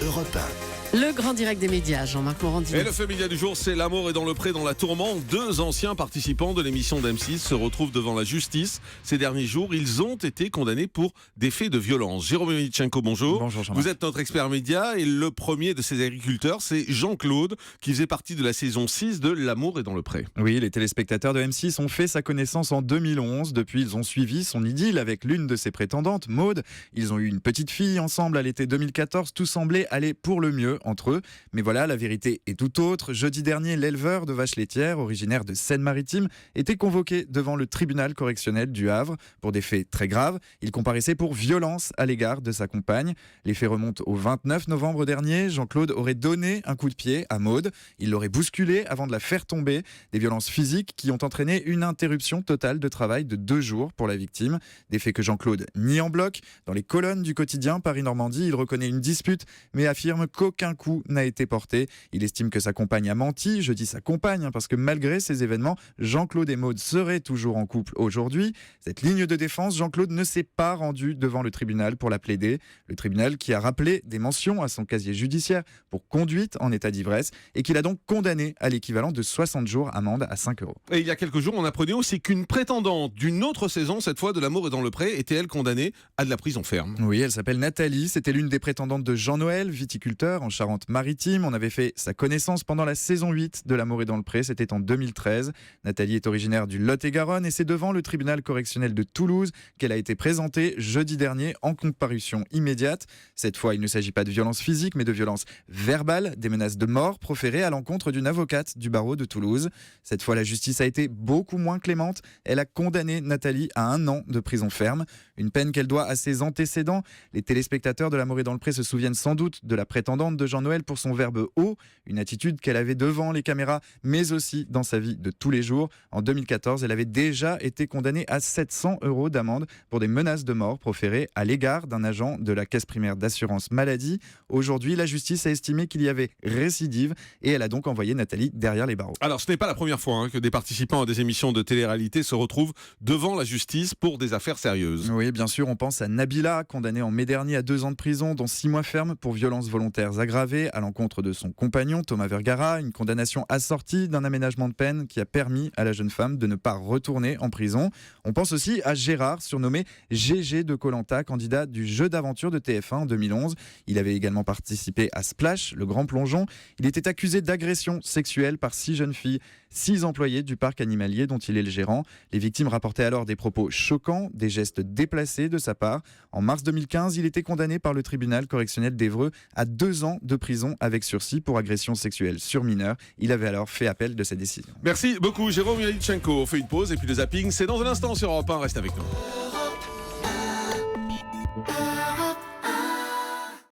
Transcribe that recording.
Europe 1. Le grand direct des médias, Jean-Marc Morandini. Et le fait média du jour, c'est L'amour est dans le pré, dans la tourmente. Deux anciens participants de l'émission d'M6 se retrouvent devant la justice. Ces derniers jours, ils ont été condamnés pour des faits de violence. Jérôme Melitchenko, bonjour. Bonjour Jean-Marc. Vous êtes notre expert média et le premier de ces agriculteurs, c'est Jean-Claude, qui faisait partie de la saison 6 de L'amour est dans le pré. Oui, les téléspectateurs de M6 ont fait sa connaissance en 2011. Depuis, ils ont suivi son idylle avec l'une de ses prétendantes, Maude. Ils ont eu une petite fille ensemble à l'été 2014. Tout semblait aller pour le mieux entre eux. Mais voilà, la vérité est tout autre. Jeudi dernier, l'éleveur de vaches laitières, originaire de Seine-Maritime, était convoqué devant le tribunal correctionnel du Havre pour des faits très graves. Il comparaissait pour violence à l'égard de sa compagne. Les faits remontent au 29 novembre dernier. Jean-Claude aurait donné un coup de pied à Maude. Il l'aurait bousculée avant de la faire tomber. Des violences physiques qui ont entraîné une interruption totale de travail de 2 jours pour la victime. Des faits que Jean-Claude nie en bloc. Dans les colonnes du quotidien Paris-Normandie, il reconnaît une dispute, mais affirme qu'aucun coup n'a été porté. Il estime que sa compagne a menti. Je dis sa compagne parce que malgré ces événements, Jean-Claude et Maude seraient toujours en couple aujourd'hui. Cette ligne de défense, Jean-Claude ne s'est pas rendu devant le tribunal pour la plaider. Le tribunal qui a rappelé des mentions à son casier judiciaire pour conduite en état d'ivresse et qu'il a donc condamné à l'équivalent de 60 jours amende à 5 €. Et il y a quelques jours, on apprenait aussi qu'une prétendante d'une autre saison, cette fois de L'amour est dans le pré, était elle condamnée à de la prison ferme. Oui, elle s'appelle Nathalie. C'était l'une des prétendantes de Jean-Noël, viticulteur en Charente-Maritime. On avait fait sa connaissance pendant la saison 8 de L'amour est dans le pré. C'était en 2013. Nathalie est originaire du Lot-et-Garonne et c'est devant le tribunal correctionnel de Toulouse qu'elle a été présentée jeudi dernier en comparution immédiate. Cette fois, il ne s'agit pas de violence physique, mais de violence verbale, des menaces de mort proférées à l'encontre d'une avocate du barreau de Toulouse. Cette fois, la justice a été beaucoup moins clémente. Elle a condamné Nathalie à 1 an de prison ferme, une peine qu'elle doit à ses antécédents. Les téléspectateurs de L'amour est dans le pré se souviennent sans doute de la prétendante de Jean-Noël pour son verbe haut, une attitude qu'elle avait devant les caméras, mais aussi dans sa vie de tous les jours. En 2014, elle avait déjà été condamnée à 700 € d'amende pour des menaces de mort proférées à l'égard d'un agent de la caisse primaire d'assurance maladie. Aujourd'hui, la justice a estimé qu'il y avait récidive et elle a donc envoyé Nathalie derrière les barreaux. Alors, ce n'est pas la première fois que des participants à des émissions de télé-réalité se retrouvent devant la justice pour des affaires sérieuses. Oui, bien sûr, on pense à Nabila, condamnée en mai dernier à 2 ans de prison, dont 6 mois ferme pour violences volontaires aggravées à l'encontre de son compagnon Thomas Vergara, une condamnation assortie d'un aménagement de peine qui a permis à la jeune femme de ne pas retourner en prison. On pense aussi à Gérard, surnommé GG de Koh-Lanta, candidat du jeu d'aventure de TF1 en 2011. Il avait également participé à Splash, le grand plongeon. Il était accusé d'agression sexuelle par 6 jeunes filles, 6 employés du parc animalier dont il est le gérant. Les victimes rapportaient alors des propos choquants, des gestes déplacés de sa part. En mars 2015, il était condamné par le tribunal correctionnel d'Évreux à 2 ans de prison avec sursis pour agression sexuelle sur mineur. Il avait alors fait appel de cette décision. Merci beaucoup Jérôme Melitchenko. On fait une pause et puis le zapping, c'est dans un instant sur Europe 1. Reste avec nous.